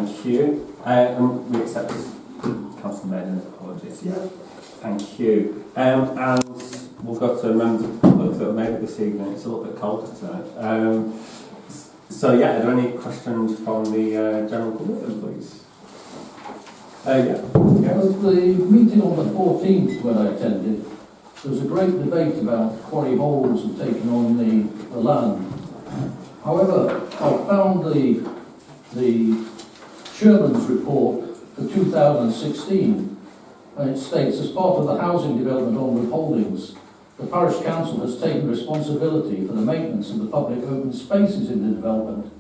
Thank you. And we accept this. Councillor Maiden's apologies. Yeah. Thank you. And we've got to members of the public that have made it this evening. It's a little bit colder tonight. So yeah, are there any questions from the general public then, please? Yeah. Well, the meeting on the 14th when I attended, there was a great debate about quarry holes and taking on the land. However, I found the chairman's report for 2016, and it states, as part of the housing development onward holdings, the Parish Council has taken responsibility for the maintenance of the public open spaces in the development.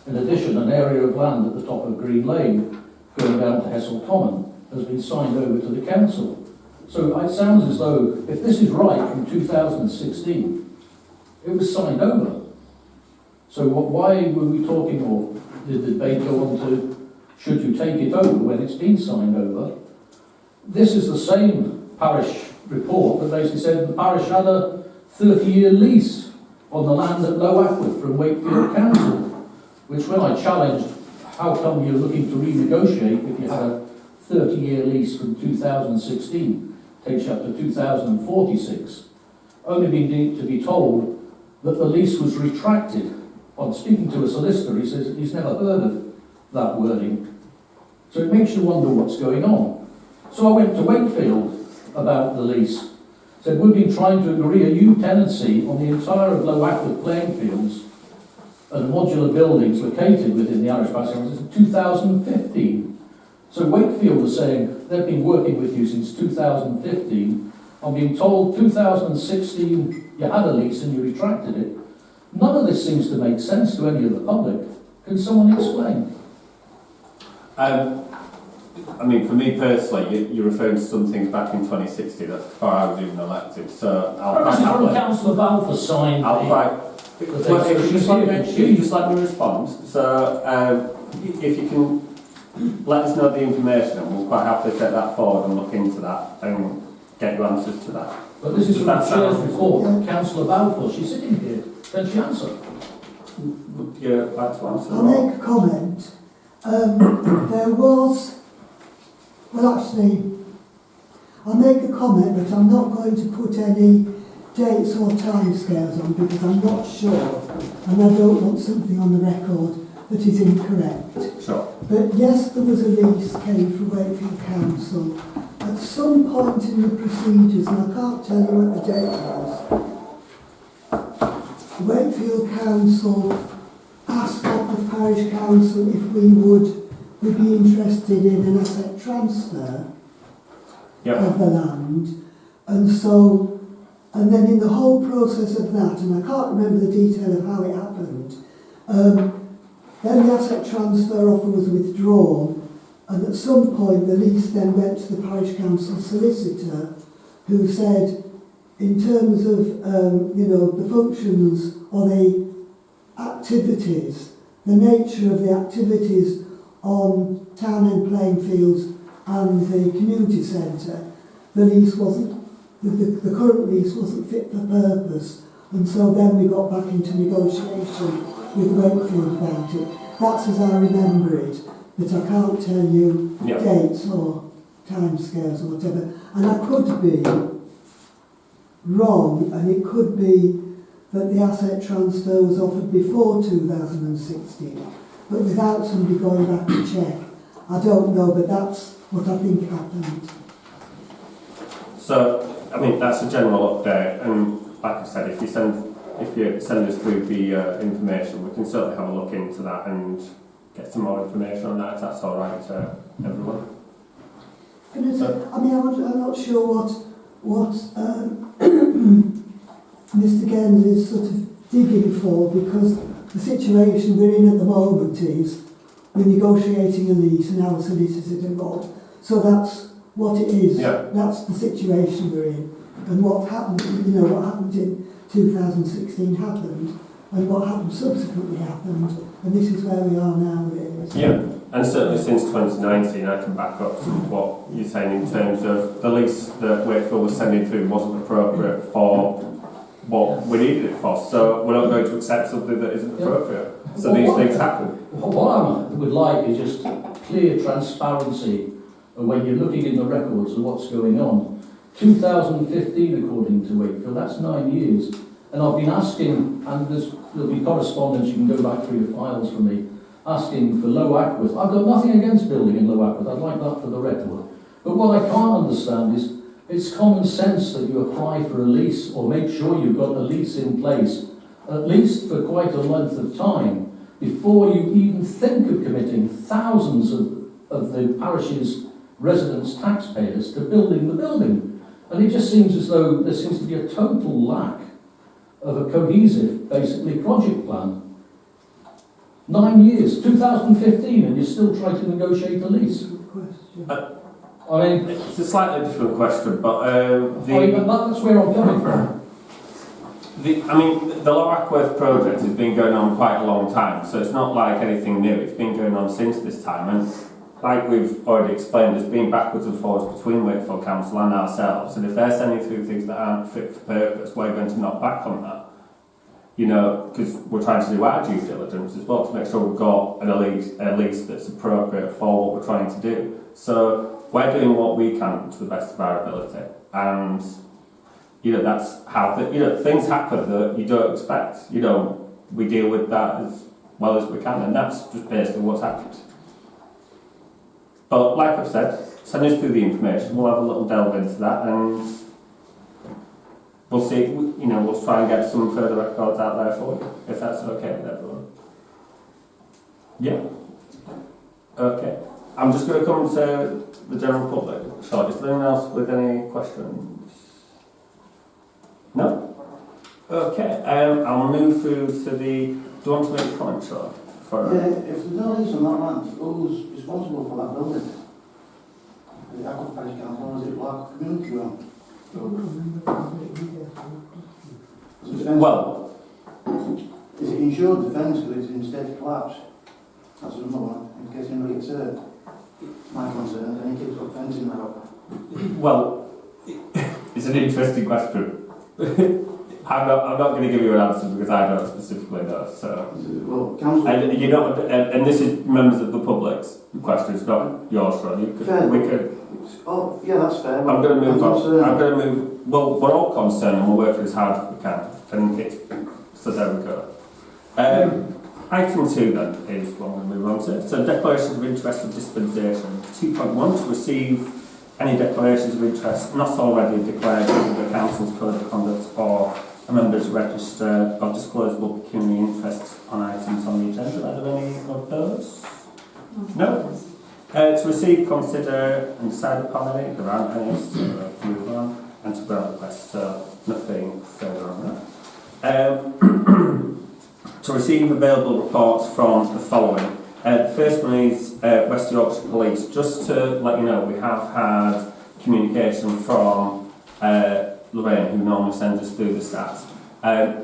In addition, an area of land at the top of Green Lane, going down to Hessel Common, has been signed over to the council. So it sounds as though, if this is right from 2016, it was signed over. So why were we talking, or did the debate go on to, should you take it over when it's been signed over? This is the same parish report that basically said the parish had a 30-year lease on the land at Low Ackworth from Wakefield Council, which when I challenged, how come you're looking to renegotiate if you had a 30-year lease from 2016, takes you up to 2046, only been to be told that the lease was retracted. On speaking to a solicitor, he says he's never heard of that wording. So it makes you wonder what's going on. So I went to Wakefield about the lease. Said, we've been trying to agree a new tenancy on the entire of Low Ackworth playing fields and modular buildings located within the Irish Parish Council since 2015. So Wakefield was saying they've been working with you since 2015. I'm being told 2016 you had a lease and you retracted it. None of this seems to make sense to any of the public. Can someone explain? I mean, for me personally, you're referring to some things back in 2060, that's before I was even elected, so I'll Councillor Balfour signed you just let me respond. So, if you can let us know the information, and we'll quite happily take that forward and look into that and get your answers to that. But this is from the Chair's report. Councillor Balfour, she's sitting here. Can she answer? Would you like to answer? I'll make a comment. There was, well actually, I'll make a comment, but I'm not going to put any dates or timescales on because I'm not sure, and I don't want something on the record that is incorrect. Sure. But yes, there was a lease came from Wakefield Council. At some point in the procedures, and I can't tell you what the date was, Wakefield Council asked of the Parish Council if we would be interested in an asset transfer of the land, and then in the whole process of that, and I can't remember the detail of how it happened, then the asset transfer offer was withdrawn, and at some point the lease then went to the Parish Council solicitor, who said, in terms of the functions or the activities, the nature of the activities on town end playing fields and the community centre, the lease wasn't, the current lease wasn't fit for purpose, and so then we got back into negotiation with Wakefield about it. That's as I remember it, but I can't tell you dates or timescales or whatever, and I could be wrong, and it could be that the asset transfer was offered before 2016, but without somebody going back to check. I don't know, but that's what I think happened. So, I mean, that's a general update, and like I said, if you send us through the information, we can certainly have a look into that and get some more information on that, if that's all right to everyone. I'm not sure what Mr. Gens is sort of digging for, because the situation we're in at the moment is we're negotiating a lease and our solicitors involved. So that's what it is. Yeah. That's the situation we're in. And what happened, what happened in 2016 happened, and what happened subsequently happened, and this is where we are now, really. Yeah, and certainly since 2019, I can back up what you're saying in terms of the lease that Wakefield was sending through wasn't appropriate for what we needed it for. So we're not going to accept something that isn't appropriate. So these things happen. What I would like is just clear transparency when you're looking in the records of what's going on. 2015, according to Wakefield, that's 9 years. And I've been asking, and there'll be correspondence, you can go back through your files for me, asking for Low Ackworth. I've got nothing against building in Low Ackworth, I'd like that for the record. But what I can't understand is, it's common sense that you apply for a lease or make sure you've got a lease in place, at least for quite a length of time, before you even think of committing thousands of the parish's residents' taxpayers to building the building. And it just seems as though there seems to be a total lack of a cohesive, basically, project plan. 9 years, 2015, and you're still trying to negotiate a lease. I mean, It's a slightly different question, but that's where I'm coming from. the Low Ackworth project has been going on quite a long time, so it's not like anything new. It's been going on since this time, and like we've already explained, there's been backwards and forwards between Wakefield Council and ourselves, and if they're sending through things that aren't fit for purpose, we're going to knock back on that. You know, because we're trying to do our due diligence as well to make sure we've got a lease that's appropriate for what we're trying to do. So we're doing what we can to the best of our ability, and you know that's how things happen that you don't expect. You know, we deal with that as well as we can, and that's just basically what's happened. But like I've said, send us through the information. We'll have a little delve into that, and we'll see. You know, we'll try and get some further records out there for you, if that's okay with everyone. Yeah. Okay. I'm just going to come to the general public shortly. Is there anyone else with any questions? No? Okay. I'll move through to the... Do you want to make a comment, Sean? Yeah, if there's no lease on that land, who's responsible for that building? Is it Ackworth Parish Council or is it Black Community Ground? Well... Is it insured defence because it's in state of collapse? That's another one, in case anybody gets hurt. My concern is any kids got fencing that up. Well, it's an interesting question. I'm not going to give you an answer because I don't specifically know. So, well, council. And you know, and this is members of the public's question. It's not yours, Ron. You could, we could. Oh, yeah, that's fair. I'm going to move on. I'm going to move. Well, we're all concerned, and we'll work as hard as we can. And it's so there we go. Item 2 then is what we'll move on to. So declarations of interest and dispensation. 2.1 to receive any declarations of interest not already declared under the Council's Code of Conduct or a member's register of disclosable pecuniary interests on items on the agenda. Are there any of those? No? To receive, consider and decide upon any. There aren't any, so move on. And to grant requests, so nothing further on that. To receive available reports from the following. The first one is West Yorkshire Police. Just to let you know, we have had communication from Lorraine, who normally sends us through the stats.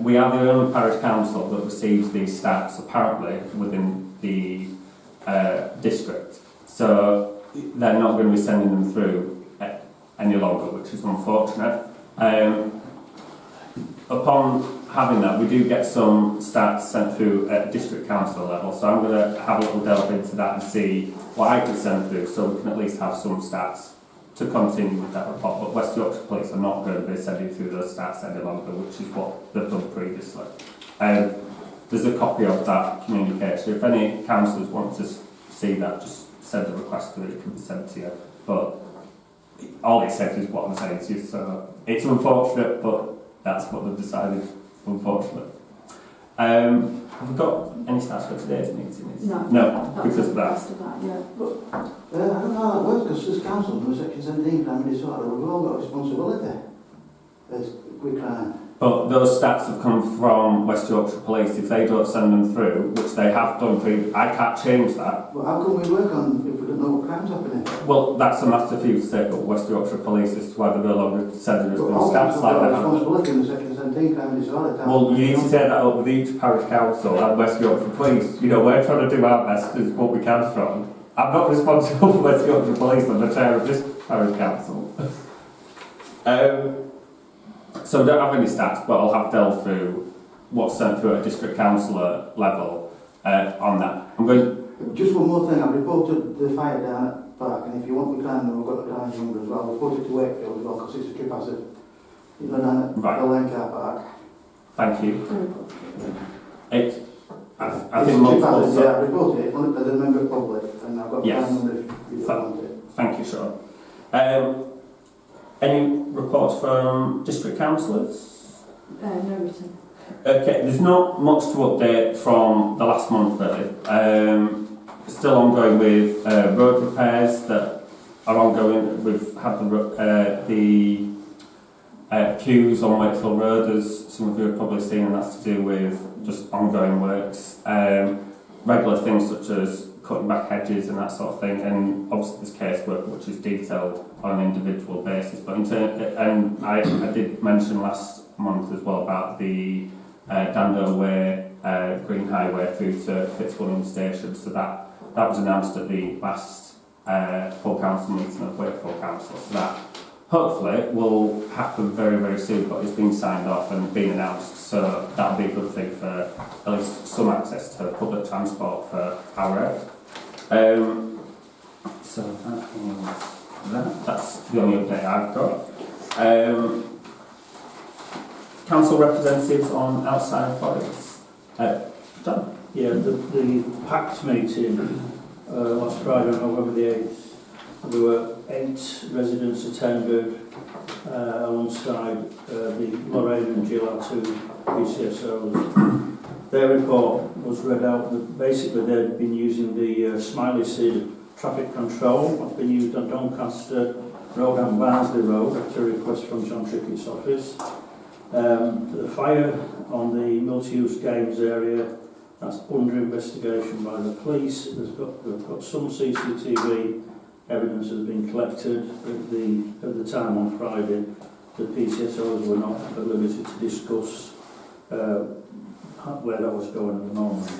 We are the only parish council that receives these stats, apparently, within the district. So they're not going to be sending them through any longer, which is unfortunate. Upon having that, we do get some stats sent through at district council level, so I'm going to have a little delve into that and see what I can send through so we can at least have some stats to continue with that report. But West Yorkshire Police are not going to be sending through those stats any longer, which is what they've done previously. There's a copy of that communication. If any councillors want to see that, just send a request through, it can be sent to you. But all it says is what I'm saying to you, so it's unfortunate, but that's what they've decided, unfortunately. Have we got any stats for today's meeting? No, because of that. I don't know how that works, because as council, under Section 17, Prime Minister, we've all got responsibility as quick crime. But those stats have come from West Yorkshire Police. If they don't send them through, which they have done previously, I can't change that. Well, how can we work on if we don't know what crime's happening? Well, that's a matter for you to take up with West Yorkshire Police as to why they're no longer sending us those stats like that. Responsibility in the Section 17 Prime Minister. Well, you need to take that up with each parish council and West Yorkshire Police. You know, we're trying to do our best as what we can from. I'm not responsible for West Yorkshire Police, I'm the chair of this parish council. So I don't have any stats, but I'll have delved through what's sent through at a district councillor level on that. I'm going. Just one more thing, I've reported the fire down at Park, and if you want the crime number, I've got the crime number as well. I've reported to Wakefield as well, because it's a trip hazard. You know, down at Right. the Lane Car Park. Thank you. I It's think a trip multiple. hazard, yeah, I reported it as a member of the public, and I've got the Yes. crime number if you want it. Thank you, Sean. Any reports from district councillors? No written. Okay, there's not much to update from the last month really. Still ongoing with road repairs that are ongoing. We've had the queues on Wakefield Road, as some of you have probably seen, and that's to do with just ongoing works. Regular things such as cutting back hedges and that sort of thing, and obviously there's casework which is detailed on an individual basis. But and I did mention last month as well about the Dando Way Green Highway through to Fitzwilliam Station. So that was announced at the last full council meeting of Wakefield Council. So that hopefully will happen very, very soon, but it's been signed off and been announced. So that'll be a good thing for at least some access to public transport for our area. So that's the only update I've got. Council representatives on outside bodies. John? Yeah, the PACT meeting last Friday on November the 8th, there were 8 residents attended alongside the Lorraine and Jill, our 2 PCSOs. Their report was read out that basically they'd been using the Smiley Seed traffic control that's been used on Doncaster Road and Barnsley Road at a request from John Trickett's office. The fire on the multi-use games area, that's under investigation by the police. We've got some CCTV evidence has been collected. At the time on Friday, the PCSOs were not at liberty to discuss where that was going at the moment.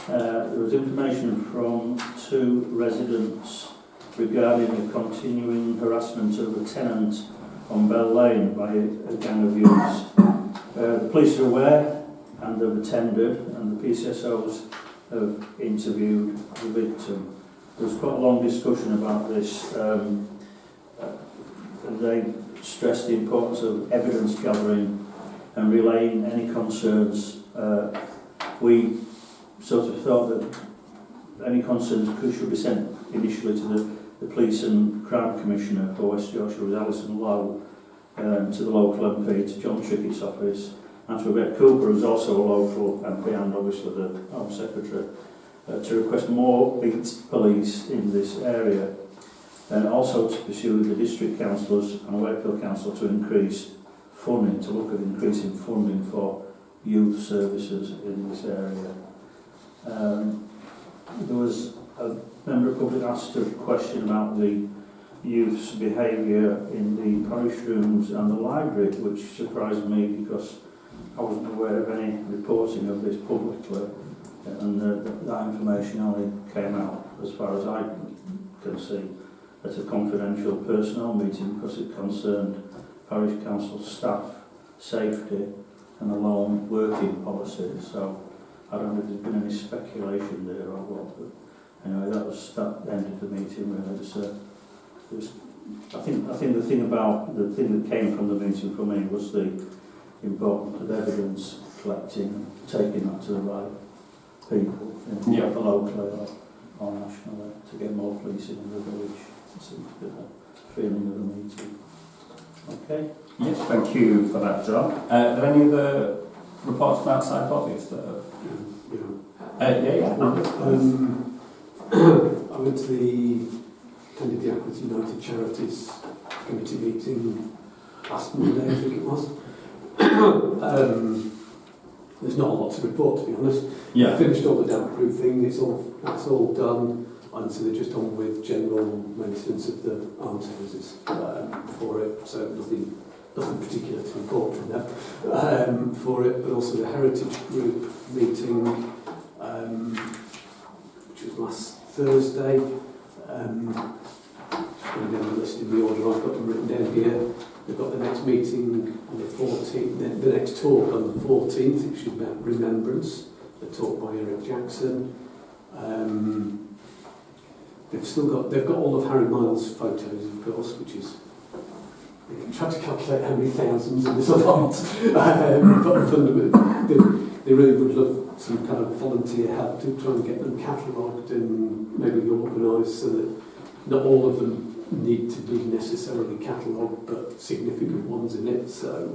There was information from 2 residents regarding the continuing harassment of a tenant on Bell Lane by a gang of youths. The police are aware and they've attended, and the PCSOs have interviewed the victim. There was quite a long discussion about this. They stressed the importance of evidence gathering and relaying any concerns. We sort of thought that any concerns should be sent initially to the Police and Crime Commissioner for West Yorkshire, was Alison Lowe, to the local MP, to John Trickett's office, and to Rebecca Cooper, who's also a local MP and obviously the Home Secretary, to request more beat police in this area, and also to pursue the district councillors and Wakefield Council to increase funding, to look at increasing funding for youth services in this area. There was a member of the public asked a question about the youth's behaviour in the parish rooms and the library, which surprised me because I wasn't aware of any reporting of this publicly, and that information only came out, as far as I can see, at a confidential personnel meeting because it concerned parish council staff safety and a lone working policy. So I don't know if there's been any speculation there or what, but anyway, that ended the meeting really. I think the thing that came from the meeting for me was the importance of evidence collecting and taking that to the right people, locally or nationally, to get more policing in the village. It seems to be the feeling of the meeting. Okay. Yes, thank you for that, John. Are there any other reports from outside bodies that have... I went to attended the Ackworth United Charities Committee meeting last Monday, I think it was. There's not a lot to report, to be honest. Yeah. I finished all the damp proofing, that's all done, and so they're just on with general maintenance of the almshouses for it, so nothing particular to report from them for it, but also the Heritage Group meeting, which was last Thursday. Just going to be listed in the order I've got them written down here. They've got the next meeting on the 14th, the next talk on the 14th, which is about remembrance, a talk by Eric Jackson. They've got all of Harry Miles' photos, of course, which is, they can try to calculate how many thousands, and there's a lot. But fundamentally, they really would love some kind of volunteer help to try and get them catalogued and maybe organised so that not all of them need to be necessarily catalogued, but significant ones in it. So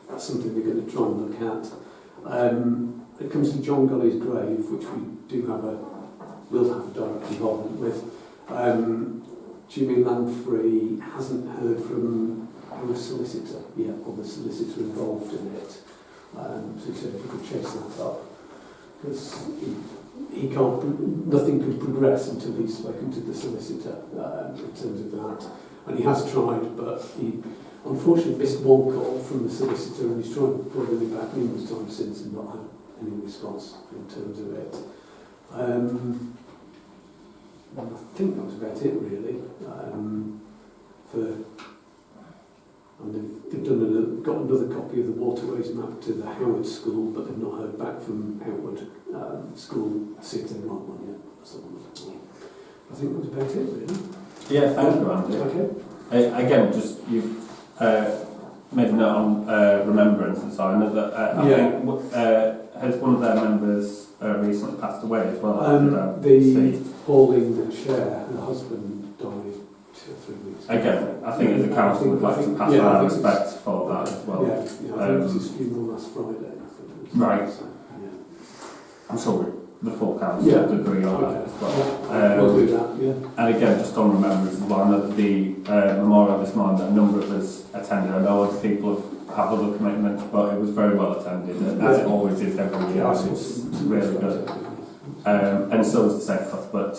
that's something we're going to try and look at. When it comes to John Golly's grave, which we will have a direct involvement with, Jimmy Lamprey hasn't heard from our solicitor yet, or the solicitor involved in it. So he said if we could chase that up, because he can't, nothing can progress until he's spoken to the solicitor in terms of that. And he has tried, but he unfortunately missed one call from the solicitor, and he's tried calling me back numerous times since and not had any response in terms of it. I think that was about it really. They've got another copy of the waterways map to the Howard School, but they've not heard back from Howard School, see if they've got one yet. I think that was about it really. Yeah, thank you, Andy. Okay. Again, just you've made a note on remembrance, and so I know that I think has one of their members recently passed away as well. Pauline, the chair, her husband died 2 or 3 weeks ago. Again, I think as a council we'd like to pass on our respect for that as well. Yeah, I think it was his funeral last Friday. Right. So, yeah. I'm sure the full council would agree on that as well. We'll do that, yeah. And again, just on remembrance as well, I know that the memorial this morning, that a number of us attended. I know other people have other commitments, but it was very well attended, as it always is every year. It's really good. And so was the Ackworth, but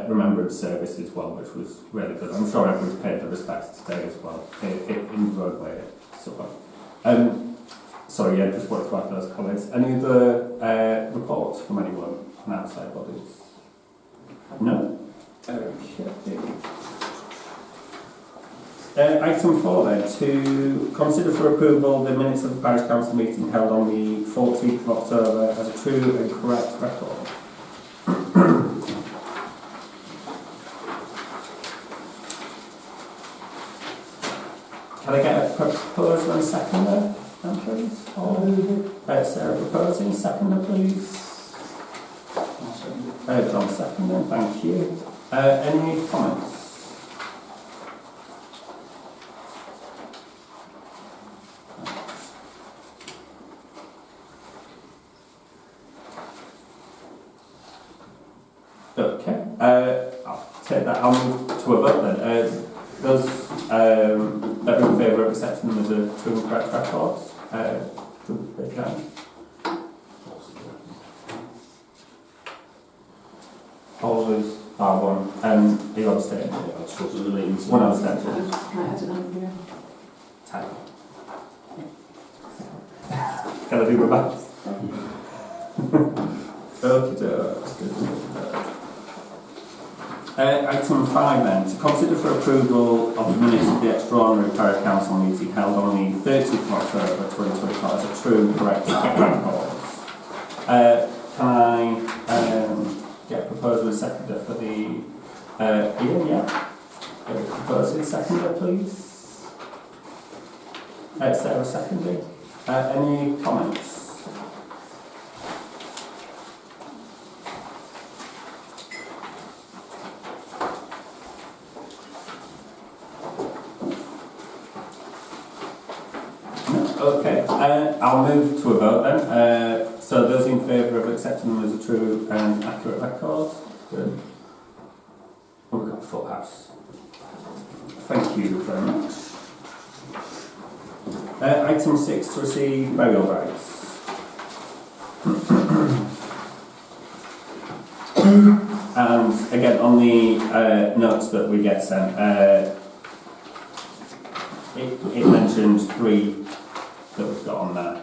remembrance service as well, which was really good. I'm sure everyone's paid their respects today as well, in the road way. Sorry, just wanted to add those comments. Any other reports from anyone from outside bodies? No? Okay. Item 4 then, to consider for approval the minutes of the Parish Council meeting held on the 14th of October as a true and correct record. Can I get a proposer and seconder, please? Or Sarah proposing, seconder please? John seconding, thank you. Any comments? Okay, I'll take that. I'll move to a vote then. Those that are in favour of accepting them as a true and correct record, to raise your hand. All those are one. Are you abstaining? I just wanted to lean to One abstention. Can I do my best? Okay, item 5 then, to consider for approval of the minutes of the extraordinary Parish Council meeting held on the 30th of October 2024 as a true and correct record. Can I get a proposal and seconder for the Ian, yeah? Get a proposal and seconder please. Sarah seconding. Any comments? Okay, I'll move to a vote then. So those in favour of accepting them as a true and accurate record? Good. Oh, we've got a full house. Thank you very much. Item 6, to receive burial rights. And again, on the notes that we get sent, it mentions 3 that we've got on there.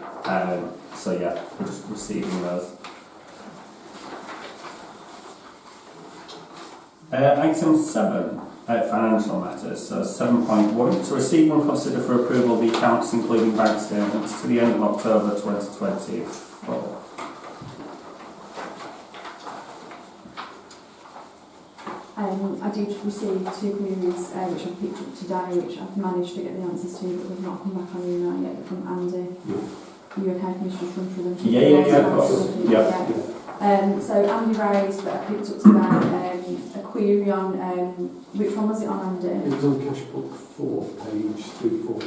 So yeah, we're just receiving those. Item 7, financial matters. So 7.1, to receive and consider for approval the accounts including bank statements to the end of October 2024. I did receive 2 queries which I've picked up today, which I've managed to get the answers to, but they've not come back on email yet from Andy. Are you okay? Can you just run through them? Yeah, of course. So Andy raised that I picked up today a query on, which one was it on, Andy? It was on cash book 4, page 340.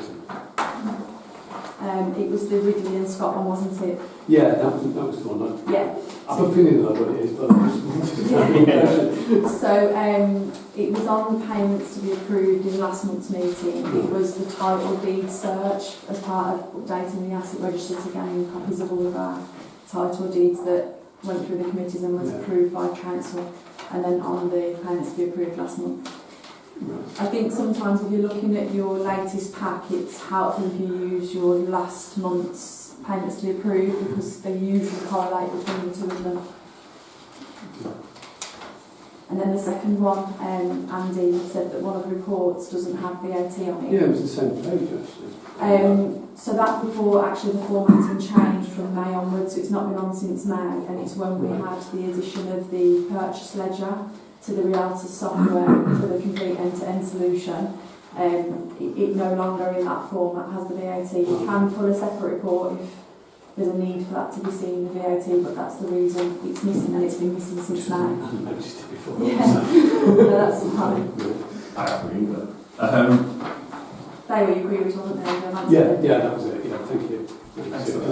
It was the Ridley and Scott one, wasn't it? Yeah, that was the one. Yeah. I have a feeling that I know what it is, but I just wanted to know. So it was on the payments to be approved in last month's meeting. It was the title deed search as part of updating the asset register to gain copies of all of our title deeds that went through the committees and was approved by council, and then on the payments to be approved last month. I think sometimes if you're looking at your latest pack, it's helpful if you use your last month's payments to be approved, because they usually correlate between the two of them. And then the second one, Andy said that one of the reports doesn't have VAT on it. Yeah, it was the same page actually. So that report, actually the formatting changed from May onwards, so it's not been on since May, and it's when we had the addition of the purchase ledger to the Rialta software for the complete end-to-end solution. It no longer in that format has the VAT. You can pull a separate report if there's a need for that to be seen in the VAT, but that's the reason it's missing, and it's been missing since May. I hadn't noticed it before. Yeah, no, that's fine. I haven't either. They were your queries, wasn't they? Yeah, that was it. Yeah, thank you. Excellent. So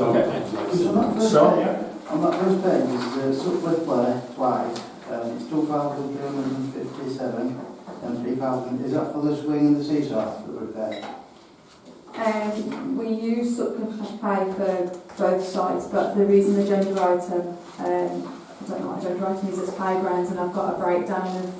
on that first So, page, on that first page is the Sutcliffe Play twice. It's 2,357 and 3,000. Is that for the swing and the seesaw that we paid? We use Sutcliffe Pay for both sites, but there is an agenda item. I don't know what agenda item is, it's playgrounds, and I've got a breakdown of